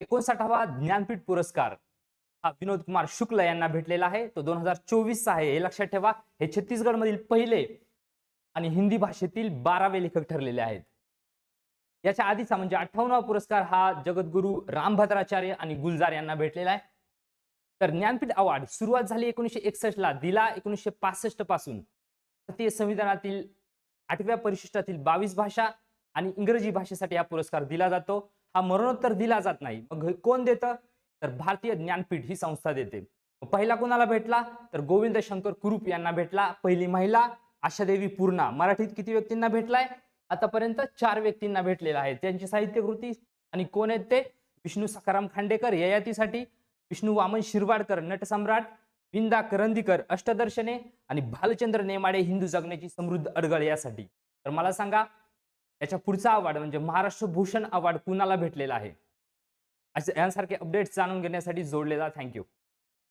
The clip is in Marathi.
59वा ज्ञानपीठ पुरस्कार हा विनोद कुमार शुक्ल यांना भेटलेला आहे. तो 2024 चा आहे. हे लक्षात ठेवा. हे छत्तीसगड मधील पहिले आणि हिंदी भाषेतील 12वे लेखक ठरलेले आहेत. याच्या आधीचा म्हणजे 58वा पुरस्कार हा जगद्गुरू रामभद्राचार्य आणि गुलजार यांना भेटलेला आहे. तर ज्ञानपीठ अवॉर्ड सुरुवात झाली 1961 ला, दिला 1965 पासून. भारतीय संविधानातील 8व्या परिशिष्टातील 22 भाषा आणि इंग्रजी भाषेसाठी हा पुरस्कार दिला जातो. हा मरणोत्तर दिला जात नाही. मग कोण देतं? तर भारतीय ज्ञानपीठ ही संस्था देते. पहिला कोणाला भेटला? तर गोविंद शंकर कुरूप यांना भेटला. पहिली महिला आशादेवी पूर्णा. मराठीत किती व्यक्तींना भेटलाय? आतापर्यंत 4 व्यक्तींना भेटलेला आहे. त्यांची साहित्यकृती आणि कोण आहेत ते? विष्णू सखाराम खांडेकर ययातीसाठी, विष्णू वामन शिरवाडकर नटसम्राट, विंदा करंदीकर अष्टदर्शने आणि भालचंद्र नेमाडे हिंदू जगण्याची समृद्ध अडगळ यासाठी. तर मला सांगा याच्या पुढचा अवॉर्ड म्हणजे महाराष्ट्र भूषण अवॉर्ड कुणाला भेटलेला आहे? असे यांसारखे अपडेट्स जाणून घेण्यासाठी जोडले जा. थँक्यू.